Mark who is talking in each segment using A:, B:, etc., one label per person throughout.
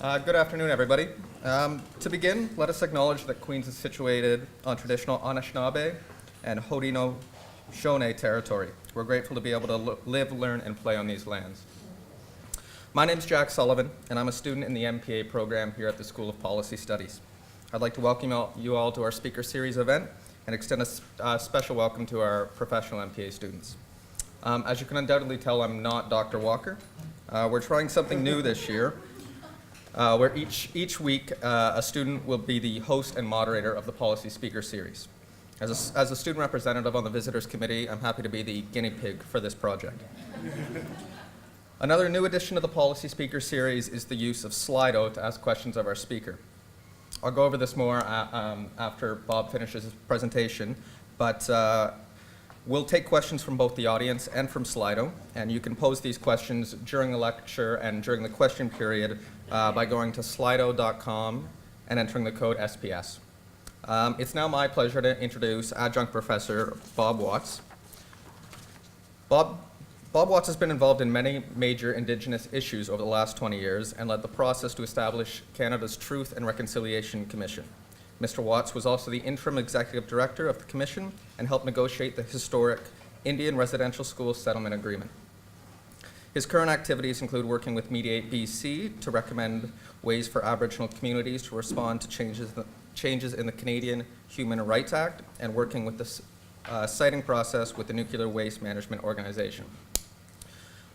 A: Good afternoon, everybody. To begin, let us acknowledge that Queens is situated on traditional Anishinaabe and Haudenosaunee territory. We're grateful to be able to live, learn, and play on these lands. My name is Jack Sullivan, and I'm a student in the MPA program here at the School of Policy Studies. I'd like to welcome you all to our speaker series event and extend a special welcome to our professional MPA students. As you can undoubtedly tell, I'm not Dr. Walker. We're trying something new this year, where each week a student will be the host and moderator of the Policy Speaker Series. As a student representative on the Visitors Committee, I'm happy to be the guinea pig for this project. Another new addition to the Policy Speaker Series is the use of Slido to ask questions of our speaker. I'll go over this more after Bob finishes his presentation, but we'll take questions from both the audience and from Slido, and you can pose these questions during the lecture and during the question period by going to slido.com and entering the code SPS. It's now my pleasure to introduce Adjunct Professor Bob Watts. Bob Watts has been involved in many major Indigenous issues over the last 20 years and led the process to establish Canada's Truth and Reconciliation Commission. Mr. Watts was also the interim executive director of the commission and helped negotiate the historic Indian Residential School Settlement Agreement. His current activities include working with Mediate BC to recommend ways for Aboriginal communities to respond to changes in the Canadian Human Rights Act and working with the siting process with the Nuclear Waste Management Organization.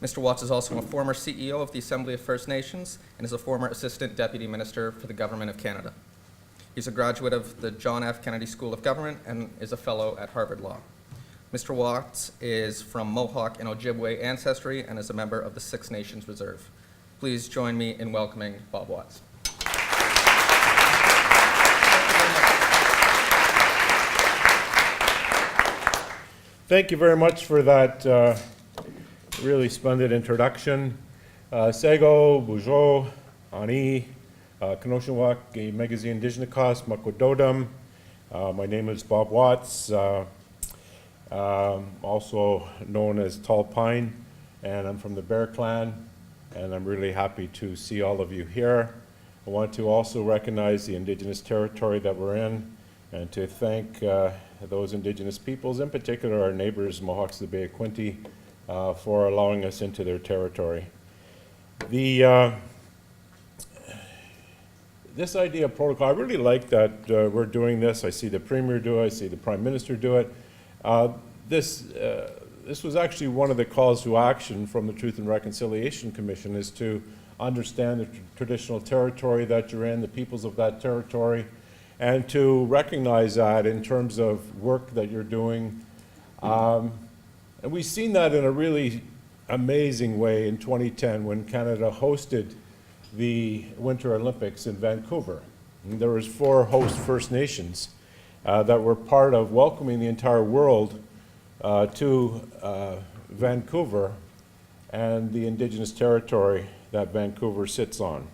A: Mr. Watts is also a former CEO of the Assembly of First Nations and is a former Assistant Deputy Minister for the Government of Canada. He's a graduate of the John F. Kennedy School of Government and is a fellow at Harvard Law. Mr. Watts is from Mohawk and Ojibwe ancestry and is a member of the Six Nations Reserve. Please join me in welcoming Bob Watts.
B: Thank you very much for that really splendid introduction. Sego, Bujo, Ani, Kenoshawa, Magazine Indigenous Makwadodam. My name is Bob Watts, also known as Tall Pine, and I'm from the Bear Clan, and I'm really happy to see all of you here. I want to also recognize the Indigenous territory that we're in, and to thank those Indigenous peoples, in particular our neighbors, Mohawks of the Bay of Quinte, for allowing us into their territory. This idea of protocol, I really like that we're doing this. I see the Premier do it, I see the Prime Minister do it. This was actually one of the calls to action from the Truth and Reconciliation Commission, is to understand the traditional territory that you're in, the peoples of that territory, and to recognize that in terms of work that you're doing. And we've seen that in a really amazing way in 2010 when Canada hosted the Winter Olympics in Vancouver. And there was 4 host First Nations that were part of welcoming the entire world to Vancouver and the Indigenous territory that Vancouver sits on.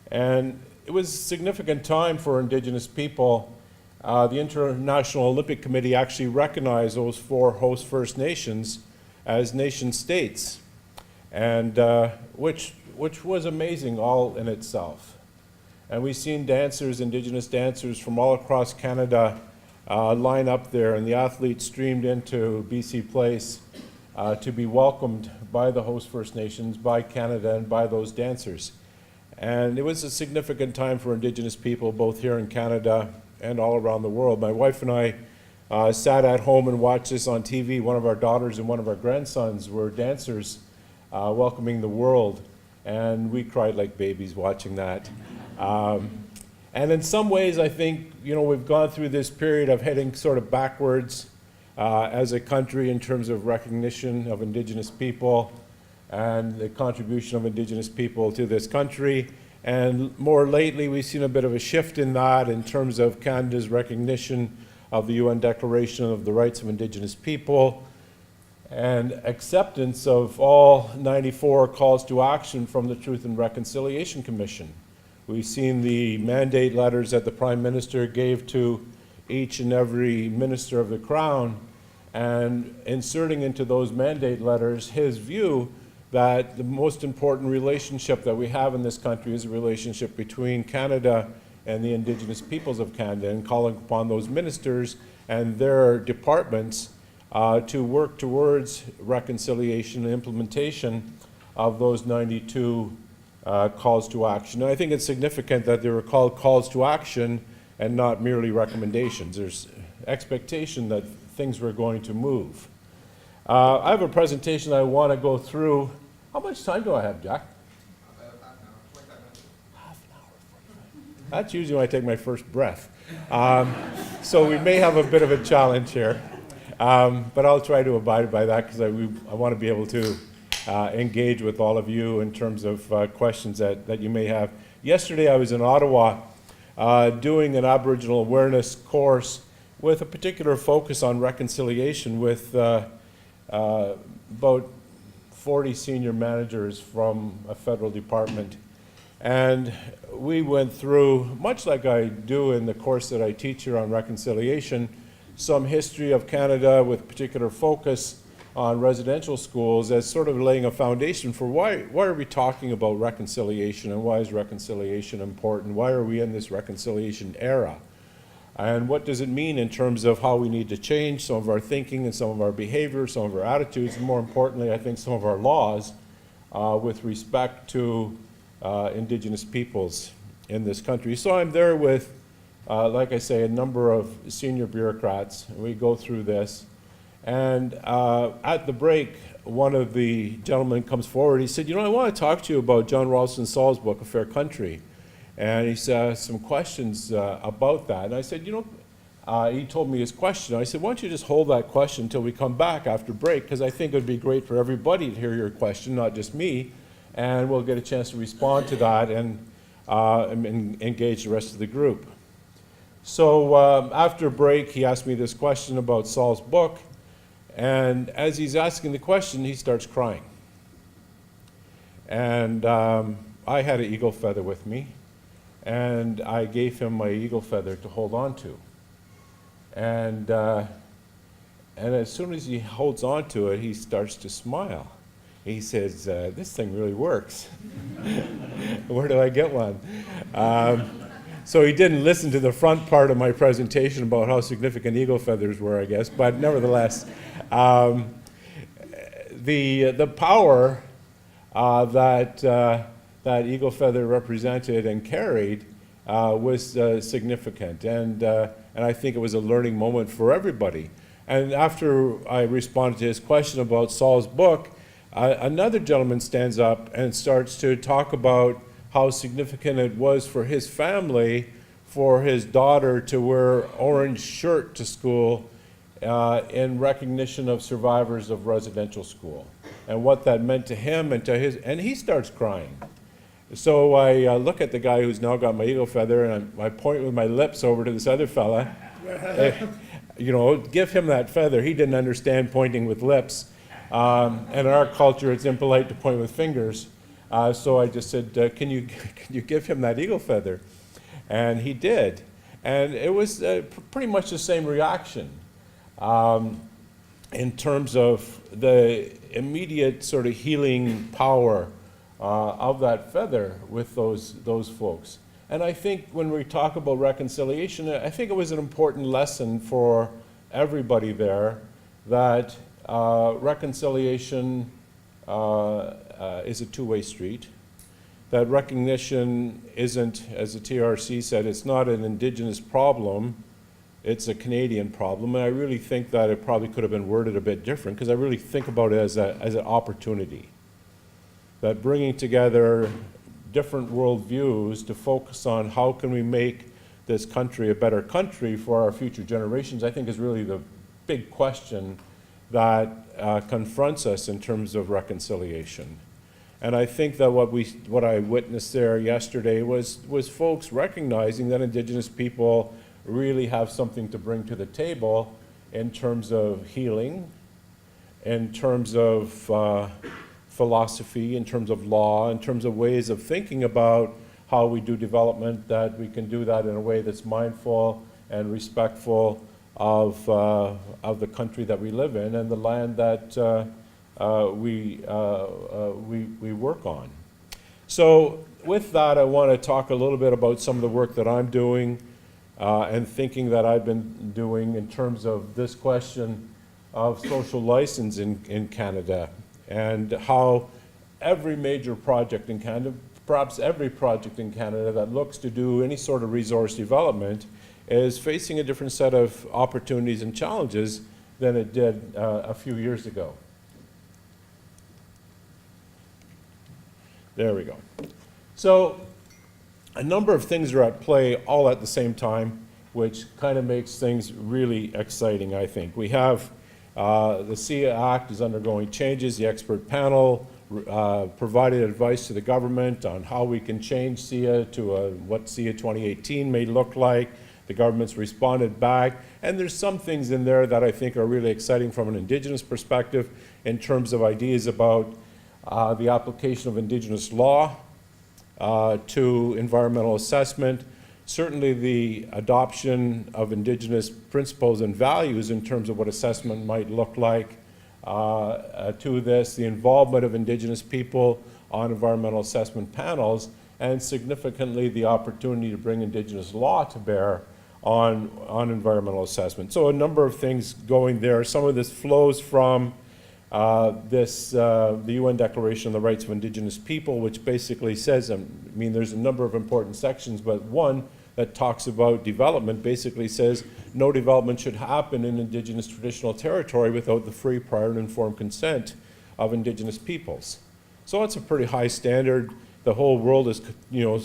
B: And it was a significant time for Indigenous people. The International Olympic Committee actually recognized those 4 host First Nations as nation states, and which was amazing all in itself. And we've seen dancers, Indigenous dancers from all across Canada line up there, and the athletes streamed into BC Place to be welcomed by the host First Nations, by Canada, and by those dancers. And it was a significant time for Indigenous people, both here in Canada and all around the world. My wife and I sat at home and watched this on TV. One of our daughters and one of our grandsons were dancers welcoming the world, and we cried like babies watching that. And in some ways, I think, we've gone through this period of heading sort of backwards as a country in terms of recognition of Indigenous people and the contribution of Indigenous people to this country. And more lately, we've seen a bit of a shift in that in terms of Canada's recognition of the UN Declaration of the Rights of Indigenous People and acceptance of all 94 calls to action from the Truth and Reconciliation Commission. We've seen the mandate letters that the Prime Minister gave to each and every Minister of the Crown, and inserting into those mandate letters his view that the most important relationship that we have in this country is a relationship between Canada and the Indigenous peoples of Canada, and calling upon those ministers and their departments to work towards reconciliation and implementation of those 92 calls to action. And I think it's significant that they were called calls to action and not merely recommendations. There's expectation that things were going to move. I have a presentation I want to go through. How much time do I have, Jack?
A: About half an hour, 25 minutes.
B: Half an hour, 45. That's usually when I take my first breath. So we may have a bit of a challenge here. But I'll try to abide by that because I want to be able to engage with all of you in terms of questions that you may have. Yesterday I was in Ottawa doing an Aboriginal awareness course with a particular focus on reconciliation with about 40 senior managers from a federal department. And we went through, much like I do in the course that I teach here on reconciliation, some history of Canada with particular focus on residential schools as sort of laying a foundation for why are we talking about reconciliation, and why is reconciliation important? Why are we in this reconciliation era? And what does it mean in terms of how we need to change some of our thinking and some of our behavior, some of our attitudes, and more importantly, I think some of our laws with respect to Indigenous peoples in this country. So I'm there with, like I say, a number of senior bureaucrats. We go through this. And at the break, one of the gentlemen comes forward. He said, I want to talk to you about John Ralston Saul's book, A Fair Country. And he said some questions about that. And I said, he told me his question. I said, why don't you just hold that question until we come back after break, because I think it would be great for everybody to hear your question, not just me, and we'll get a chance to respond to that and engage the rest of the group. So after break, he asked me this question about Saul's book, and as he's asking the question, he starts crying. And I had an eagle feather with me, and I gave him my eagle feather to hold on to. And as soon as he holds on to it, he starts to smile. He says, this thing really works. Where do I get one? So he didn't listen to the front part of my presentation about how significant eagle feathers were, I guess, but nevertheless, the power that eagle feather represented and carried was significant, and I think it was a learning moment for everybody. And after I responded to his question about Saul's book, another gentleman stands up and starts to talk about how significant it was for his family, for his daughter to wear orange shirt to school in recognition of survivors of residential school, and what that meant to him and to his, and he starts crying. So I look at the guy who's now got my eagle feather, and I point with my lips over to this other fella. Give him that feather. He didn't understand pointing with lips. And in our culture, it's impolite to point with fingers. So I just said, can you give him that eagle feather? And he did. And it was pretty much the same reaction in terms of the immediate sort of healing power of that feather with those folks. And I think when we talk about reconciliation, I think it was an important lesson for everybody there that reconciliation is a two-way street, that recognition isn't, as the TRC said, it's not an Indigenous problem, it's a Canadian problem. And I really think that it probably could have been worded a bit different, because I really think about it as an opportunity. That bringing together different worldviews to focus on how can we make this country a better country for our future generations, I think is really the big question that confronts us in terms of reconciliation. And I think that what I witnessed there yesterday was folks recognizing that Indigenous people really have something to bring to the table in terms of healing, in terms of philosophy, in terms of law, in terms of ways of thinking about how we do development, that we can do that in a way that's mindful and respectful of the country that we live in and the land that we work on. So with that, I want to talk a little bit about some of the work that I'm doing and thinking that I've been doing in terms of this question of social license in Canada, and how every major project in Canada, perhaps every project in Canada that looks to do any sort of resource development, is facing a different set of opportunities and challenges than it did a few years ago. There we go. So a number of things are at play all at the same time, which kind of makes things really exciting, I think. We have the SIA Act is undergoing changes. The expert panel provided advice to the government on how we can change SIA to what SIA 2018 may look like. The government's responded back, and there's some things in there that I think are really exciting from an Indigenous perspective in terms of ideas about the application of Indigenous law to environmental assessment. Certainly the adoption of Indigenous principles and values in terms of what assessment might look like to this, the involvement of Indigenous people on environmental assessment panels, and significantly the opportunity to bring Indigenous law to bear on environmental assessment. So a number of things going there. Some of this flows from the UN Declaration on the Rights of Indigenous People, which basically says, I mean, there's a number of important sections, but one that talks about development basically says no development should happen in Indigenous traditional territory without the free, prior, and informed consent of Indigenous peoples. So it's a pretty high standard. The whole world is,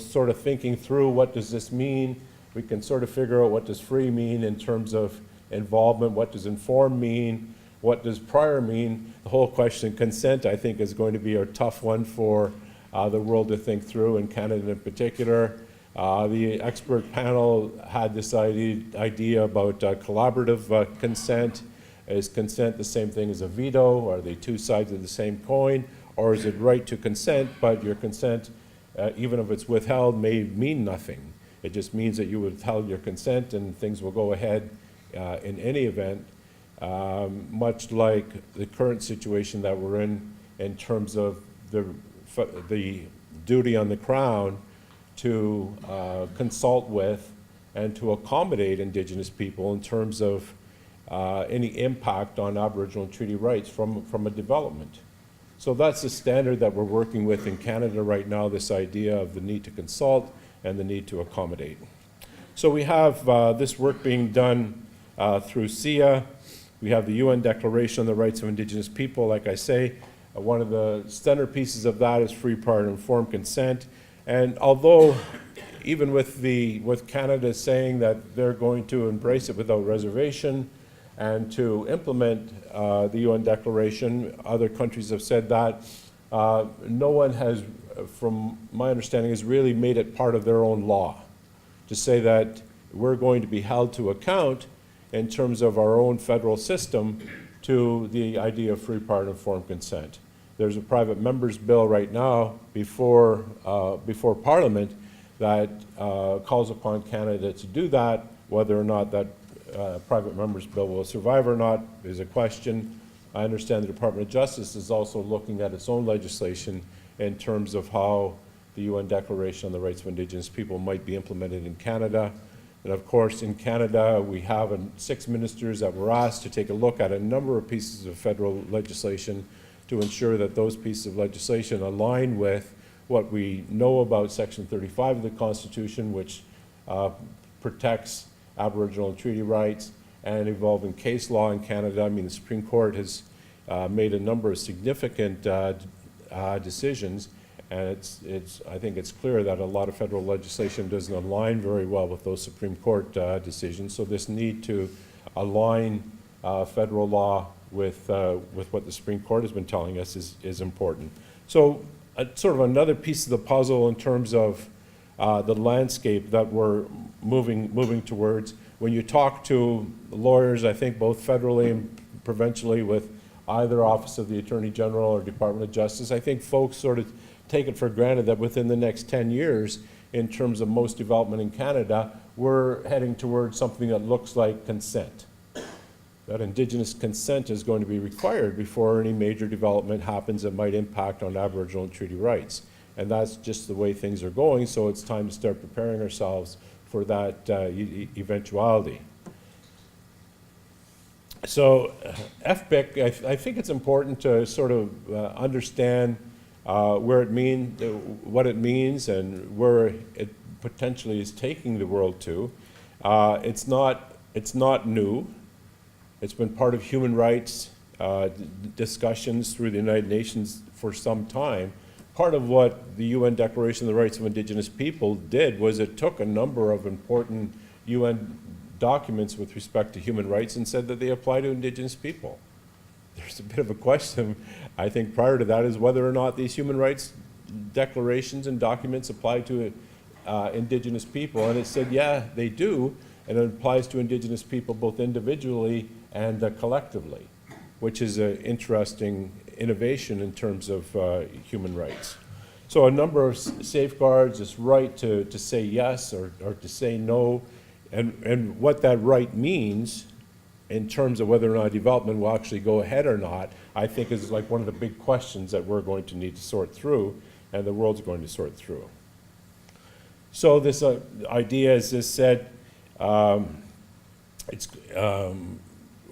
B: sort of thinking through what does this mean. We can sort of figure out what does free mean in terms of involvement, what does informed mean, what does prior mean. The whole question of consent, I think, is going to be a tough one for the world to think through, and Canada in particular. The expert panel had this idea about collaborative consent. Is consent the same thing as a veto? Are they two sides of the same coin? Or is it right to consent, but your consent, even if it's withheld, may mean nothing? It just means that you withheld your consent and things will go ahead in any event, much like the current situation that we're in terms of the duty on the Crown to consult with and to accommodate Indigenous people in terms of any impact on Aboriginal and treaty rights from a development. So that's the standard that we're working with in Canada right now, this idea of the need to consult and the need to accommodate. So we have this work being done through SIA. We have the UN Declaration on the Rights of Indigenous People. Like I say, one of the centerpieces of that is free, prior, and informed consent. And although, even with Canada saying that they're going to embrace it without reservation and to implement the UN Declaration, other countries have said that, no one has, from my understanding, has really made it part of their own law to say that we're going to be held to account in terms of our own federal system to the idea of free, prior, and informed consent. There's a private member's bill right now before Parliament that calls upon Canada to do that. Whether or not that private member's bill will survive or not is a question. I understand the Department of Justice is also looking at its own legislation in terms of how the UN Declaration on the Rights of Indigenous People might be implemented in Canada. And of course, in Canada, we have 6 ministers that were asked to take a look at a number of pieces of federal legislation to ensure that those pieces of legislation align with what we know about Section 35 of the Constitution, which protects Aboriginal and treaty rights, and evolving case law in Canada. I mean, the Supreme Court has made a number of significant decisions, and I think it's clear that a lot of federal legislation doesn't align very well with those Supreme Court decisions. So this need to align federal law with what the Supreme Court has been telling us is important. So sort of another piece of the puzzle in terms of the landscape that we're moving towards. When you talk to lawyers, I think both federally and provincially with either Office of the Attorney General or Department of Justice, I think folks sort of take it for granted that within the next 10 years, in terms of most development in Canada, we're heading towards something that looks like consent. that Indigenous consent is going to be required before any major development happens that might impact on Aboriginal and treaty rights. And that's just the way things are going, so it's time to start preparing ourselves for that eventuality. So FPIC, I think it's important to sort of understand what it means and where it potentially is taking the world to. It's not new. It's been part of human rights discussions through the United Nations for some time. Part of what the UN Declaration of the Rights of Indigenous People did was it took a number of important UN documents with respect to human rights and said that they apply to Indigenous people. There's a bit of a question, I think, prior to that, is whether or not these human rights declarations and documents apply to Indigenous people. And it said, yeah, they do, and it applies to Indigenous people both individually and collectively, which is an interesting innovation in terms of human rights. So a number of safeguards, this right to say yes or to say no, and what that right means in terms of whether or not development will actually go ahead or not, I think is like one of the big questions that we're going to need to sort through, and the world's going to sort through. So this idea, as I said, it's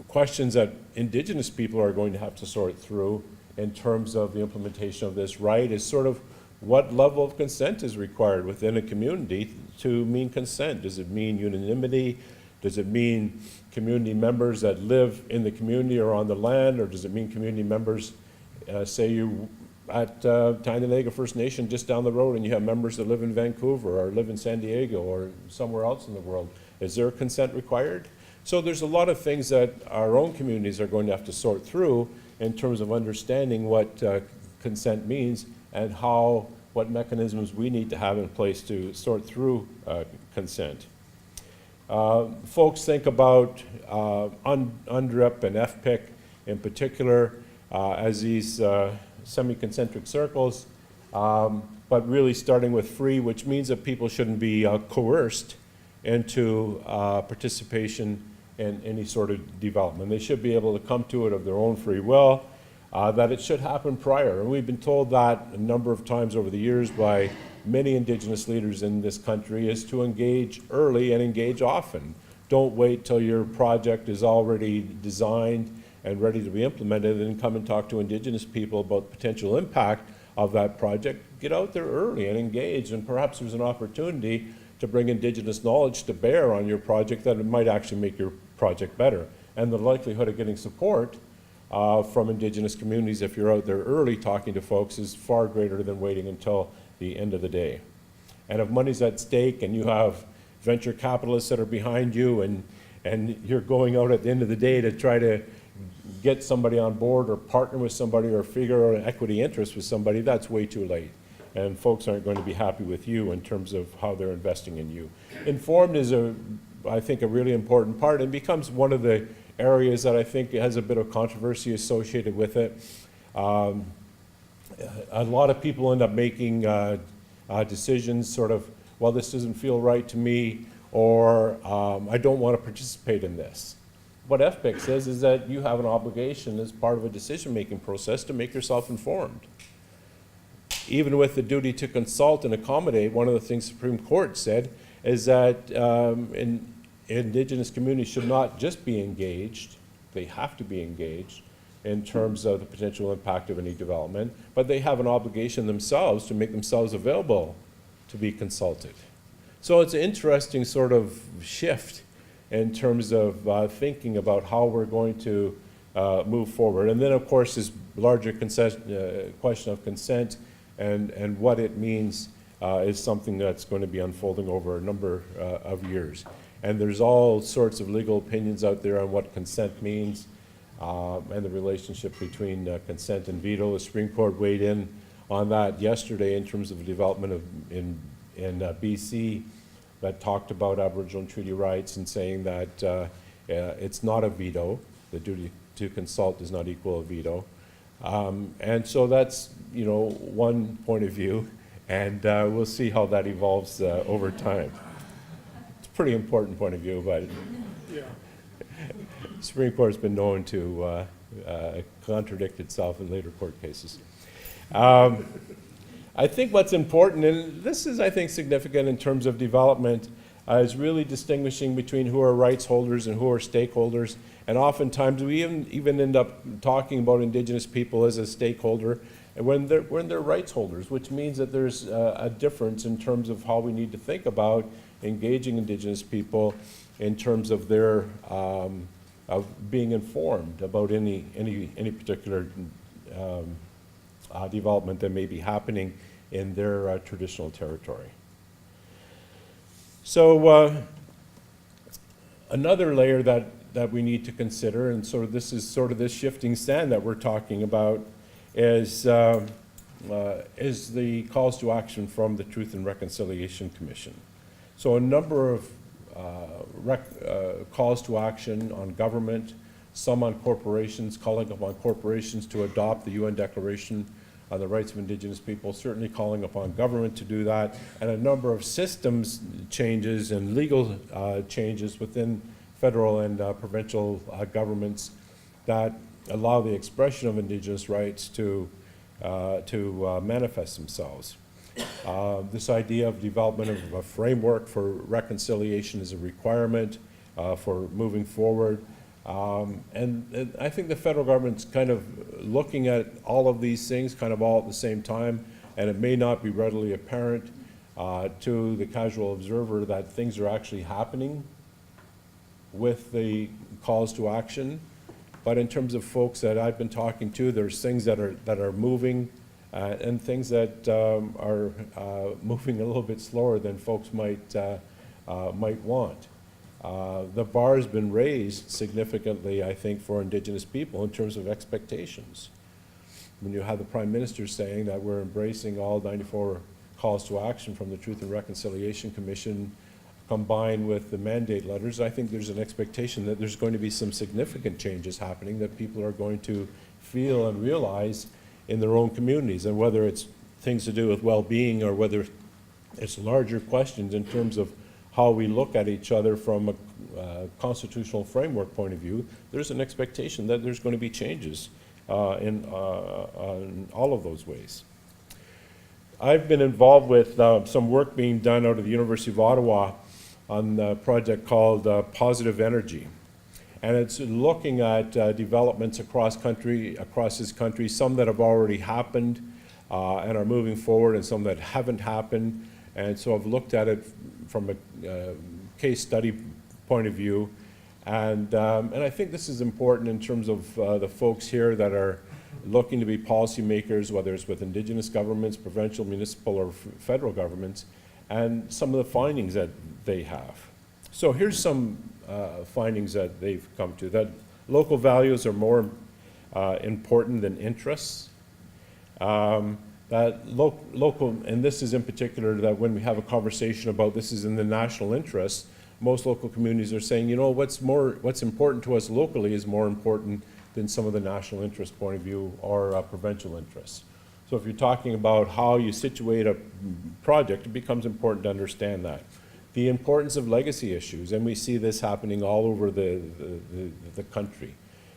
B: questions that Indigenous people are going to have to sort through in terms of the implementation of this right is sort of what level of consent is required within a community to mean consent. Does it mean unanimity? Does it mean community members that live in the community or on the land, or does it mean community members, say you at Tynalega First Nation just down the road and you have members that live in Vancouver or live in San Diego or somewhere else in the world? Is there consent required? So there's a lot of things that our own communities are going to have to sort through in terms of understanding what consent means and what mechanisms we need to have in place to sort through consent. Folks think about UNDRIP and FPIC in particular as these semi-concentric circles, but really starting with free, which means that people shouldn't be coerced into participation in any sort of development. They should be able to come to it of their own free will, that it should happen prior. And we've been told that a number of times over the years by many Indigenous leaders in this country, is to engage early and engage often. Don't wait till your project is already designed and ready to be implemented and come and talk to Indigenous people about the potential impact of that project. Get out there early and engage, and perhaps there's an opportunity to bring Indigenous knowledge to bear on your project that it might actually make your project better. And the likelihood of getting support from Indigenous communities, if you're out there early talking to folks, is far greater than waiting until the end of the day. And if money's at stake and you have venture capitalists that are behind you and you're going out at the end of the day to try to get somebody on board or partner with somebody or figure out an equity interest with somebody, that's way too late. And folks aren't going to be happy with you in terms of how they're investing in you. Informed is, I think, a really important part, and becomes one of the areas that I think has a bit of controversy associated with it. A lot of people end up making decisions sort of, well, this doesn't feel right to me, or I don't want to participate in this. What FPIC says is that you have an obligation as part of a decision-making process to make yourself informed. Even with the duty to consult and accommodate, one of the things the Supreme Court said is that Indigenous communities should not just be engaged, they have to be engaged in terms of the potential impact of any development, but they have an obligation themselves to make themselves available to be consulted. So it's an interesting sort of shift in terms of thinking about how we're going to move forward. And then, of course, this larger question of consent and what it means is something that's going to be unfolding over a number of years. And there's all sorts of legal opinions out there on what consent means and the relationship between consent and veto. The Supreme Court weighed in on that yesterday in terms of the development in BC that talked about Aboriginal and treaty rights and saying that it's not a veto. The duty to consult does not equal a veto. And so that's, one point of view, and we'll see how that evolves over time. It's a pretty important point of view, but
C: Yeah.
B: Supreme Court has been known to contradict itself in later court cases. I think what's important, and this is, I think, significant in terms of development, is really distinguishing between who are rights holders and who are stakeholders. And oftentimes we even end up talking about Indigenous people as a stakeholder when they're rights holders, which means that there's a difference in terms of how we need to think about engaging Indigenous people in terms of their of being informed about any particular development that may be happening in their traditional territory. So another layer that we need to consider, and sort of this is sort of this shifting sand that we're talking about, is the calls to action from the Truth and Reconciliation Commission. So a number of calls to action on government, some on corporations, calling upon corporations to adopt the UN Declaration on the Rights of Indigenous People, certainly calling upon government to do that, and a number of systems changes and legal changes within federal and provincial governments that allow the expression of Indigenous rights to manifest themselves. This idea of development of a framework for reconciliation is a requirement for moving forward. And I think the federal government's kind of looking at all of these things kind of all at the same time, and it may not be readily apparent to the casual observer that things are actually happening with the calls to action. But in terms of folks that I've been talking to, there's things that are moving and things that are moving a little bit slower than folks might want. The bar has been raised significantly, I think, for Indigenous people in terms of expectations. When you have the Prime Minister saying that we're embracing all 94 calls to action from the Truth and Reconciliation Commission combined with the mandate letters, I think there's an expectation that there's going to be some significant changes happening that people are going to feel and realize in their own communities, and whether it's things to do with well-being or whether it's larger questions in terms of how we look at each other from a constitutional framework point of view, there's an expectation that there's going to be changes in all of those ways. I've been involved with some work being done out of the University of Ottawa on a project called Positive Energy. And it's looking at developments across this country, some that have already happened and are moving forward, and some that haven't happened. And so I've looked at it from a case study point of view. And I think this is important in terms of the folks here that are looking to be policymakers, whether it's with Indigenous governments, provincial, municipal, or federal governments, and some of the findings that they have. So here's some findings that they've come to, that local values are more important than interests. That local, and this is in particular that when we have a conversation about this is in the national interest, most local communities are saying, you know, what's important to us locally is more important than some of the national interest point of view or provincial interests. So if you're talking about how you situate a project, it becomes important to understand that. The importance of legacy issues, and we see this happening all over the country,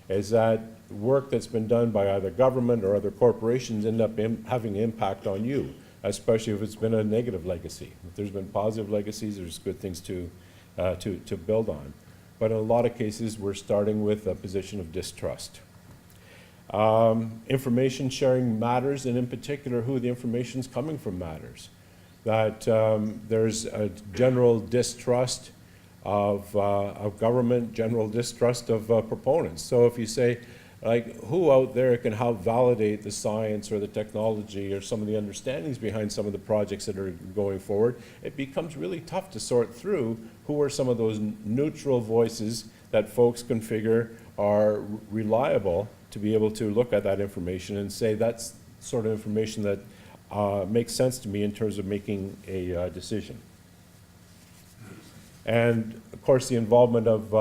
B: is that work that's been done by either government or other corporations end up having impact on you, especially if it's been a negative legacy. If there's been positive legacies, there's good things to build on. But in a lot of cases, we're starting with a position of distrust. Information sharing matters, and in particular, who the information's coming from matters. That there's a general distrust of government, general distrust of proponents. So if you say, like, who out there can help validate the science or the technology or some of the understandings behind some of the projects that are going forward, it becomes really tough to sort through who are some of those neutral voices that folks can figure are reliable to be able to look at that information and say that's sort of information that makes sense to me in terms of making a decision. And of course, the involvement of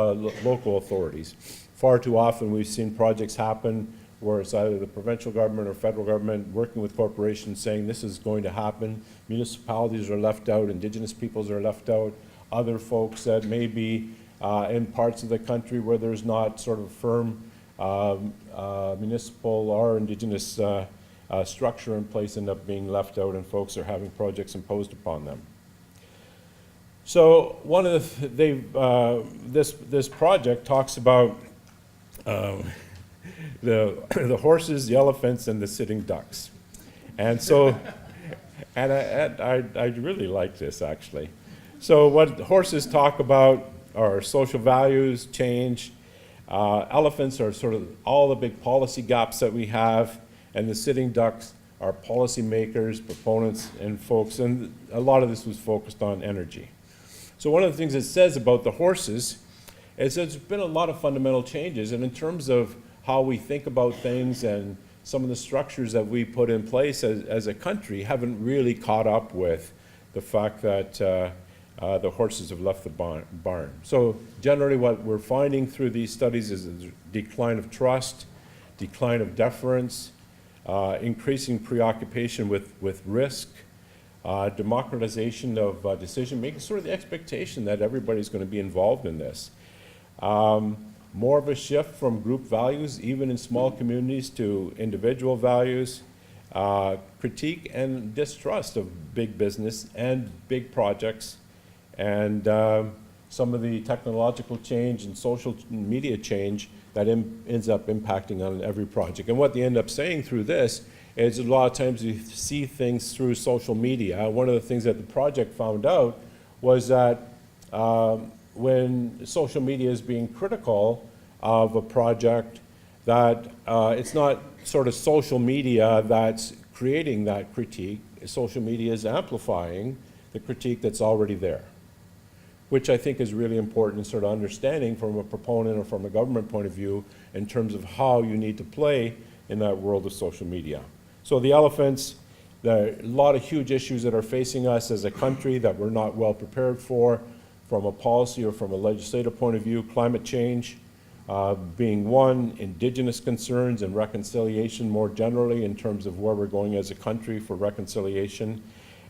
B: local authorities. Far too often we've seen projects happen where it's either the provincial government or federal government working with corporations saying this is going to happen. Municipalities are left out, Indigenous peoples are left out, other folks that may be in parts of the country where there's not sort of firm municipal or Indigenous structure in place end up being left out, and folks are having projects imposed upon them. So one of this project talks about the horses, the elephants, and the sitting ducks. And so, and I really like this, actually. So what horses talk about are social values, change. Elephants are sort of all the big policy gaps that we have, and the sitting ducks are policy makers, proponents, and folks, and a lot of this was focused on energy. So one of the things it says about the horses is there's been a lot of fundamental changes, and in terms of how we think about things and some of the structures that we put in place as a country haven't really caught up with the fact that the horses have left the barn. So generally what we're finding through these studies is a decline of trust, decline of deference, increasing preoccupation with risk, democratization of decision-making, sort of the expectation that everybody's going to be involved in this. More of a shift from group values, even in small communities, to individual values, critique and distrust of big business and big projects, and some of the technological change and social media change that ends up impacting on every project. And what they end up saying through this is a lot of times you see things through social media. One of the things that the project found out was that when social media is being critical of a project, that it's not sort of social media that's creating that critique. Social media is amplifying the critique that's already there, which I think is really important in sort of understanding from a proponent or from a government point of view in terms of how you need to play in that world of social media. So the elephants, there are a lot of huge issues that are facing us as a country that we're not well prepared for from a policy or from a legislative point of view. Climate change being one, Indigenous concerns and reconciliation more generally in terms of where we're going as a country for reconciliation,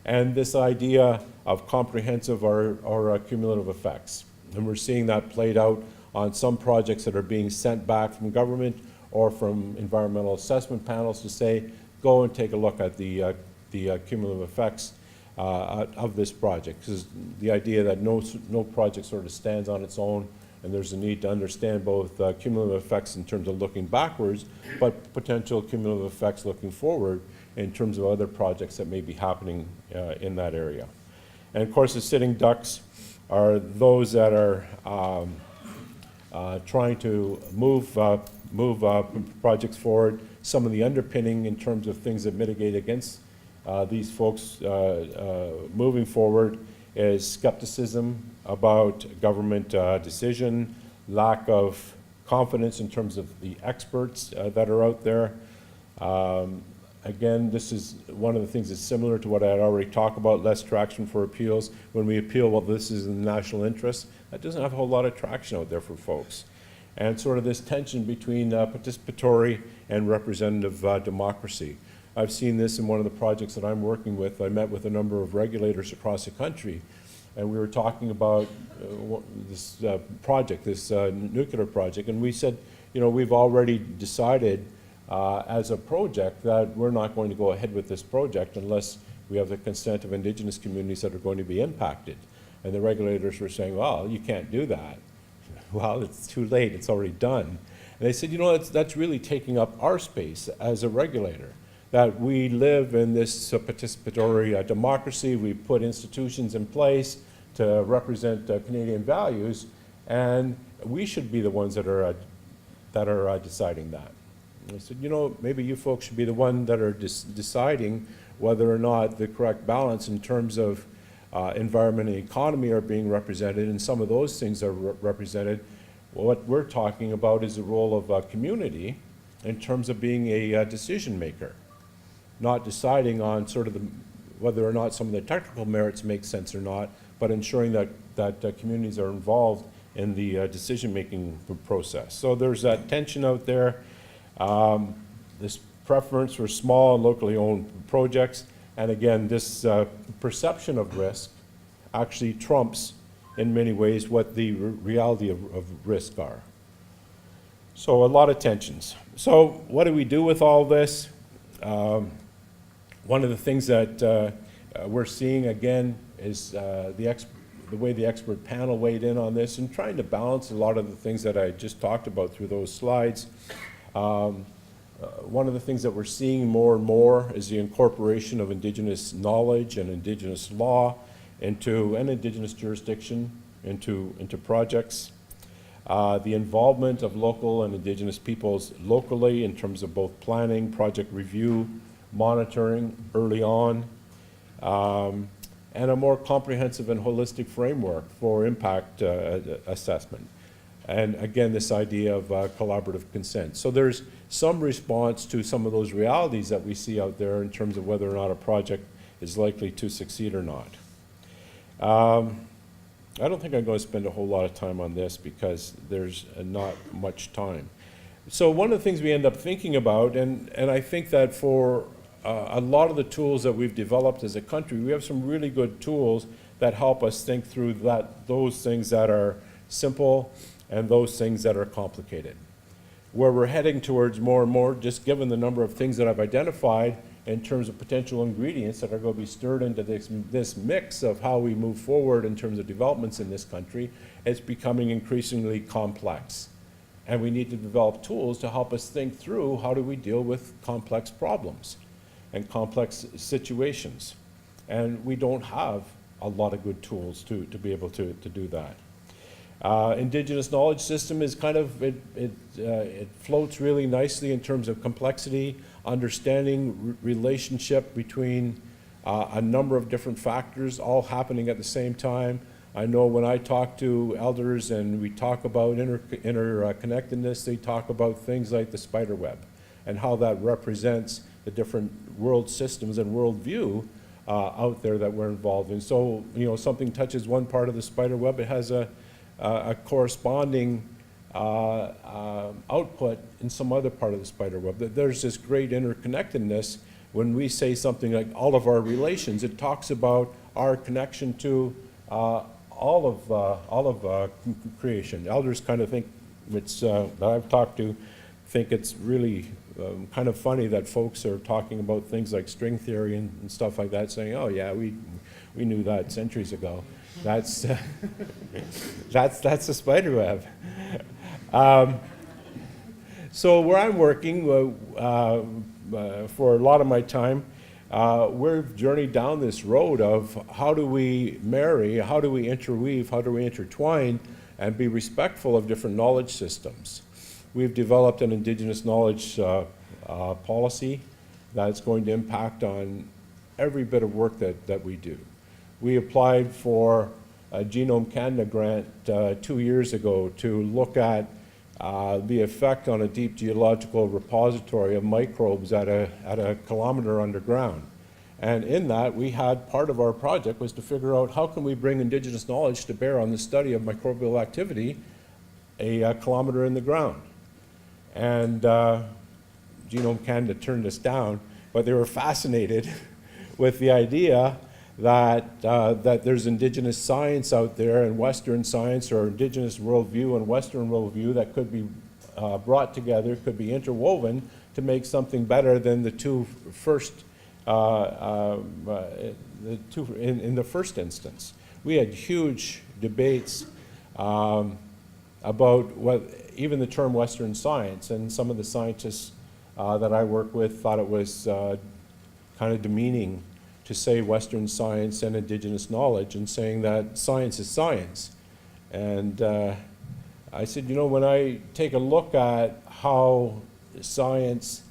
B: and this idea of comprehensive or cumulative effects. And we're seeing that played out on some projects that are being sent back from government or from environmental assessment panels to say, go and take a look at the cumulative effects of this project. Because the idea that no project sort of stands on its own, and there's a need to understand both cumulative effects in terms of looking backwards, but potential cumulative effects looking forward in terms of other projects that may be happening in that area. And of course, the sitting ducks are those that are trying to move projects forward. Some of the underpinning in terms of things that mitigate against these folks moving forward is skepticism about government decision, lack of confidence in terms of the experts that are out there. Again, this is one of the things that's similar to what I had already talked about, less traction for appeals. When we appeal, well, this is in the national interest, that doesn't have a whole lot of traction out there for folks. And sort of this tension between participatory and representative democracy. I've seen this in one of the projects that I'm working with. I met with a number of regulators across the country, and we were talking about this project, this nuclear project, and we said, you know, we've already decided as a project that we're not going to go ahead with this project unless we have the consent of Indigenous communities that are going to be impacted. And the regulators were saying, well, you can't do that. Well, it's too late, it's already done. And they said, you know, that's really taking up our space as a regulator, that we live in this participatory democracy. We put institutions in place to represent Canadian values, and we should be the ones that are deciding that. And I said, you know, maybe you folks should be the one that are deciding whether or not the correct balance in terms of environment and economy are being represented, and some of those things are represented. What we're talking about is the role of community in terms of being a decision maker, not deciding on sort of whether or not some of the technical merits make sense or not, but ensuring that communities are involved in the decision-making process. So there's that tension out there, this preference for small and locally owned projects, and again, this perception of risk actually trumps in many ways what the reality of risk are. So a lot of tensions. So what do we do with all this? One of the things that we're seeing again is the way the expert panel weighed in on this and trying to balance a lot of the things that I just talked about through those slides. One of the things that we're seeing more and more is the incorporation of Indigenous knowledge and Indigenous law into an Indigenous jurisdiction into projects. The involvement of local and Indigenous peoples locally in terms of both planning, project review, monitoring early on, and a more comprehensive and holistic framework for impact assessment. And again, this idea of collaborative consent. So there's some response to some of those realities that we see out there in terms of whether or not a project is likely to succeed or not. I don't think I'm going to spend a whole lot of time on this because there's not much time. So one of the things we end up thinking about, and I think that for a lot of the tools that we've developed as a country, we have some really good tools that help us think through those things that are simple and those things that are complicated. Where we're heading towards more and more, just given the number of things that I've identified in terms of potential ingredients that are going to be stirred into this mix of how we move forward in terms of developments in this country, it's becoming increasingly complex. And we need to develop tools to help us think through how do we deal with complex problems and complex situations. And we don't have a lot of good tools to be able to do that. Indigenous knowledge system is kind of, it floats really nicely in terms of complexity, understanding relationship between a number of different factors all happening at the same time. I know when I talk to elders and we talk about interconnectedness, they talk about things like the spider web and how that represents the different world systems and worldview out there that we're involved in. So, you know, something touches one part of the spider web, it has a corresponding output in some other part of the spider web. There's this great interconnectedness. When we say something like all of our relations, it talks about our connection to all of creation. Elders kind of think it's that I've talked to think it's really kind of funny that folks are talking about things like string theory and stuff like that, saying, "Oh yeah, we knew that centuries ago." That's that's the spider web. So where I'm working for a lot of my time, we've journeyed down this road of how do we marry, how do we interweave, how do we intertwine, and be respectful of different knowledge systems. We've developed an Indigenous knowledge policy that's going to impact on every bit of work that we do. We applied for a Genome Canada grant 2 years ago to look at the effect on a deep geological repository of microbes at a kilometer underground. And in that, we had part of our project was to figure out how can we bring Indigenous knowledge to bear on the study of microbial activity a kilometer in the ground. And Genome Canada turned us down, but they were fascinated with the idea that there's Indigenous science out there and Western science or Indigenous worldview and Western worldview that could be brought together, could be interwoven to make something better than the two first, in the first instance. We had huge debates about what even the term Western science, and some of the scientists that I work with thought it was kind of demeaning to say Western science and Indigenous knowledge and saying that science is science. And I said, you know, when I take a look at how science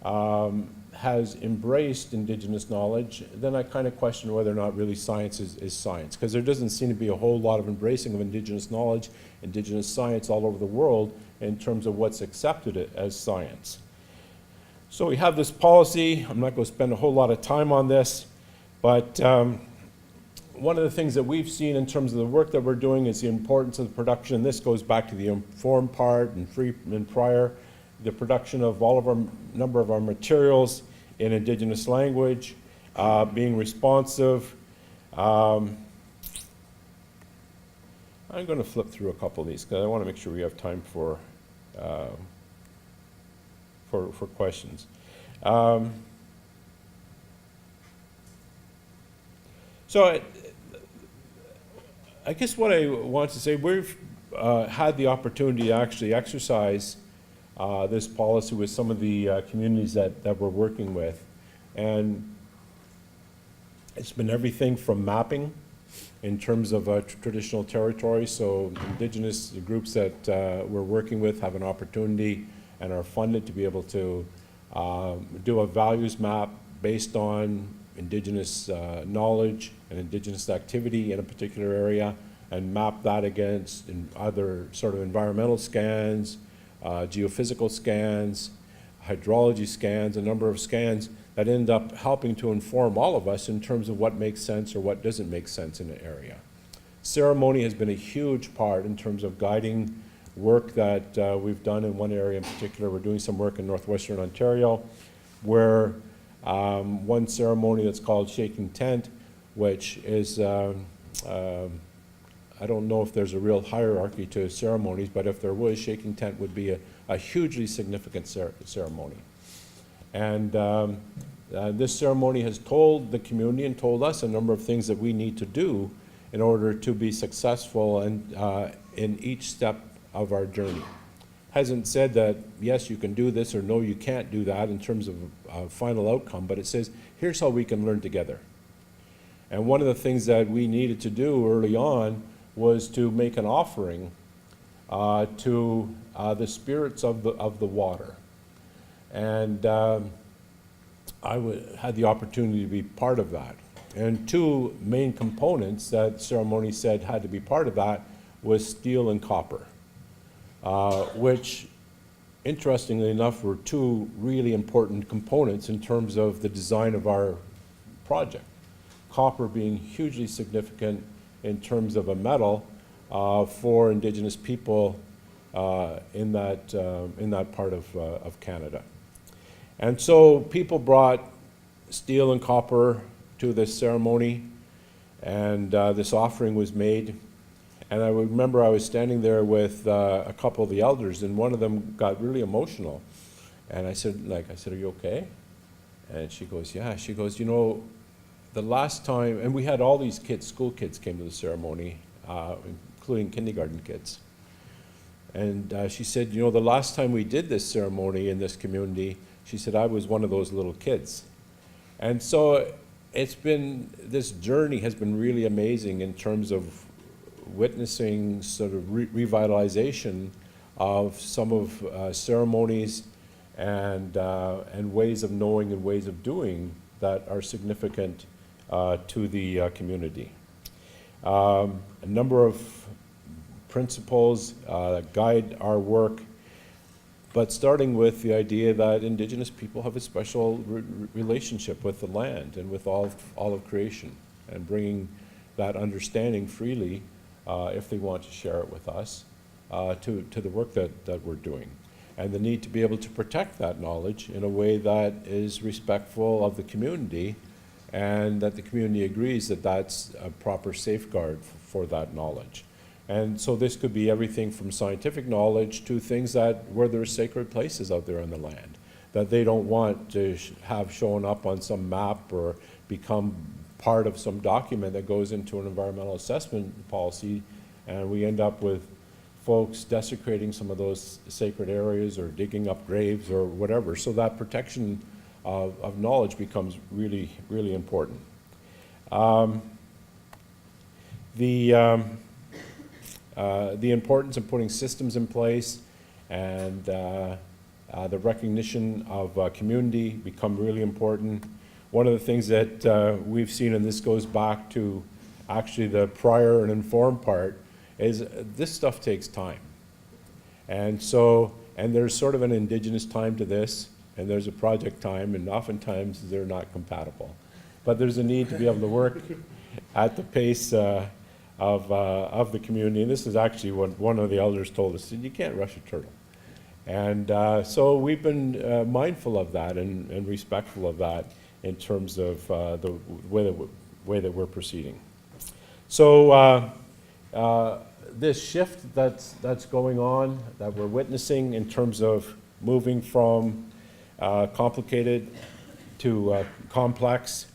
B: has embraced Indigenous knowledge, then I kind of question whether or not really science is science, because there doesn't seem to be a whole lot of embracing of Indigenous knowledge, Indigenous science all over the world in terms of what's accepted as science. So we have this policy. I'm not going to spend a whole lot of time on this, but one of the things that we've seen in terms of the work that we're doing is the importance of the production, and this goes back to the informed part and free and prior, the production of all of our number of our materials in Indigenous language, being responsive, I'm going to flip through a couple of these because I want to make sure we have time for questions. So I guess what I want to say, we've had the opportunity to actually exercise this policy with some of the communities that we're working with. And it's been everything from mapping in terms of traditional territory. So Indigenous groups that we're working with have an opportunity and are funded to be able to do a values map based on Indigenous knowledge and Indigenous activity in a particular area, and map that against other sort of environmental scans, geophysical scans, hydrology scans, a number of scans that end up helping to inform all of us in terms of what makes sense or what doesn't make sense in an area. Ceremony has been a huge part in terms of guiding work that we've done in one area in particular. We're doing some work in northwestern Ontario where one ceremony that's called Shaking Tent, which is, I don't know if there's a real hierarchy to ceremonies, but if there was, Shaking Tent would be a hugely significant ceremony. And this ceremony has told the community and told us a number of things that we need to do in order to be successful and in each step of our journey. Hasn't said that, yes, you can do this, or no, you can't do that in terms of final outcome, but it says, here's how we can learn together. And one of the things that we needed to do early on was to make an offering to the spirits of the water. And had the opportunity to be part of that. And two main components that ceremony said had to be part of that was steel and copper, which, interestingly enough, were two really important components in terms of the design of our project. Copper being hugely significant in terms of a metal for Indigenous people in that part of Canada. And so people brought steel and copper to this ceremony, and this offering was made. And I remember I was standing there with a couple of the elders, and one of them got really emotional. And I said, are you okay? And she goes, yeah. She goes, you know, the last time, and we had all these kids, school kids came to the ceremony, including kindergarten kids. And she said, you know, the last time we did this ceremony in this community, she said, I was one of those little kids. And so this journey has been really amazing in terms of witnessing sort of revitalization of some of ceremonies and ways of knowing and ways of doing that are significant to the community. A number of principles that guide our work, but starting with the idea that Indigenous people have a special relationship with the land and with all of creation, and bringing that understanding freely, if they want to share it with us, to the work that we're doing. And the need to be able to protect that knowledge in a way that is respectful of the community, and that the community agrees that that's a proper safeguard for that knowledge. And so this could be everything from scientific knowledge to things where there are sacred places out there on the land that they don't want to have shown up on some map or become part of some document that goes into an environmental assessment policy, and we end up with folks desecrating some of those sacred areas or digging up graves or whatever. So that protection of knowledge becomes really, really important. The importance of putting systems in place and the recognition of community become really important. One of the things that we've seen, and this goes back to actually the prior and informed part, is this stuff takes time. And so, and there's sort of an Indigenous time to this, and there's a project time, and oftentimes they're not compatible. But there's a need to be able to work at the pace of the community. And this is actually what one of the elders told us: you can't rush a turtle. And so we've been mindful of that and respectful of that in terms of the way that we're proceeding. So this shift that's going on, that we're witnessing in terms of moving from complicated to complex,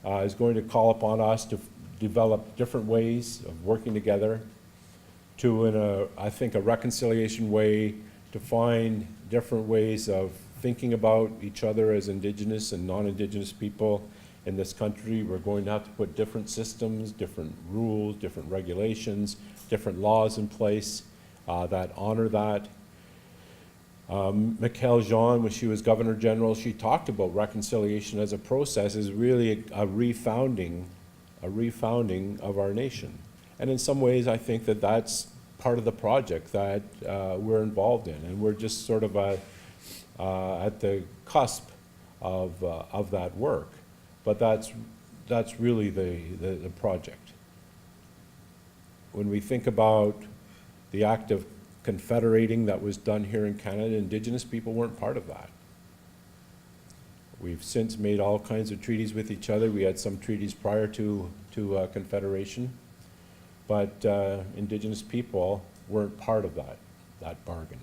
B: is going to call upon us to develop different ways of working together, to, I think, a reconciliation way, to find different ways of thinking about each other as Indigenous and non-Indigenous people in this country. We're going to have to put different systems, different rules, different regulations, different laws in place that honor that. Michaëlle Jean, when she was Governor General, she talked about reconciliation as a process as really a refounding of our nation. And in some ways, I think that that's part of the project that we're involved in, and we're just sort of at the cusp of that work. But that's really the project. When we think about the act of confederating that was done here in Canada, Indigenous people weren't part of that. We've since made all kinds of treaties with each other. We had some treaties prior to Confederation, but Indigenous people weren't part of that bargain.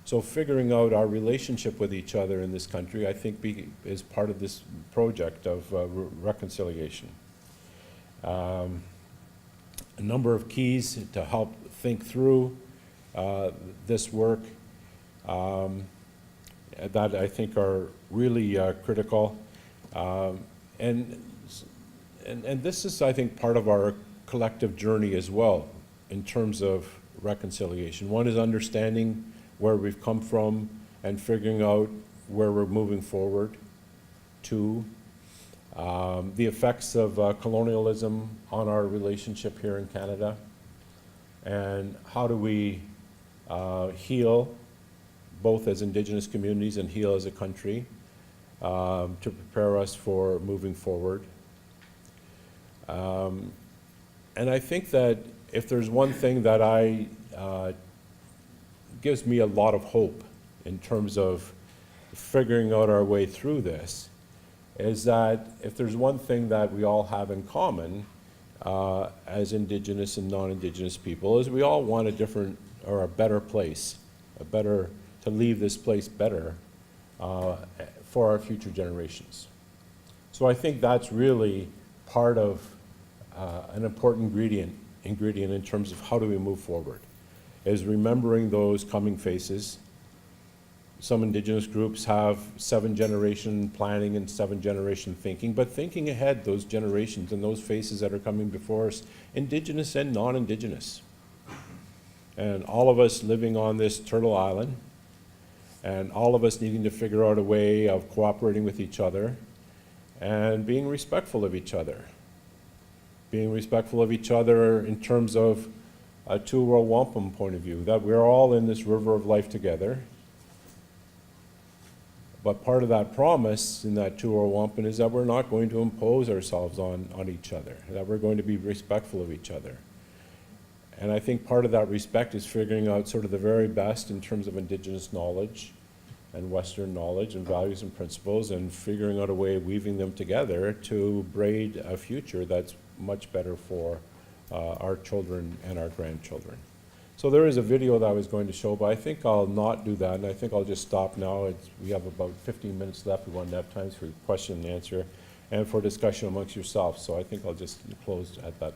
B: So figuring out our relationship with each other in this country, I think, is part of this project of reconciliation. A number of keys to help think through this work that I think are really critical. And this is, I think, part of our collective journey as well in terms of reconciliation. One is understanding where we've come from and figuring out where we're moving forward. Two, the effects of colonialism on our relationship here in Canada, and how do we heal both as Indigenous communities and heal as a country to prepare us for moving forward. And I think that if there's one thing that gives me a lot of hope in terms of figuring out our way through this, is that if there's one thing that we all have in common as Indigenous and non-Indigenous people, is we all want a different or a better place, to leave this place better for our future generations. So I think that's really part of an important ingredient in terms of how do we move forward, is remembering those coming faces. Some Indigenous groups have 7-generation planning and 7-generation thinking, but thinking ahead those generations and those faces that are coming before us, Indigenous and non-Indigenous. And all of us living on this Turtle Island, and all of us needing to figure out a way of cooperating with each other and being respectful of each other. Being respectful of each other in terms of a two-world wampum point of view, that we're all in this river of life together. But part of that promise in that two-world wampum is that we're not going to impose ourselves on each other, that we're going to be respectful of each other. And I think part of that respect is figuring out sort of the very best in terms of Indigenous knowledge and Western knowledge and values and principles, and figuring out a way of weaving them together to braid a future that's much better for our children and our grandchildren. So there is a video that I was going to show, but I think I'll not do that, and I think I'll just stop now. We have about 15 minutes left. We want to have time for question and answer and for discussion amongst yourselves, so I think I'll just close at that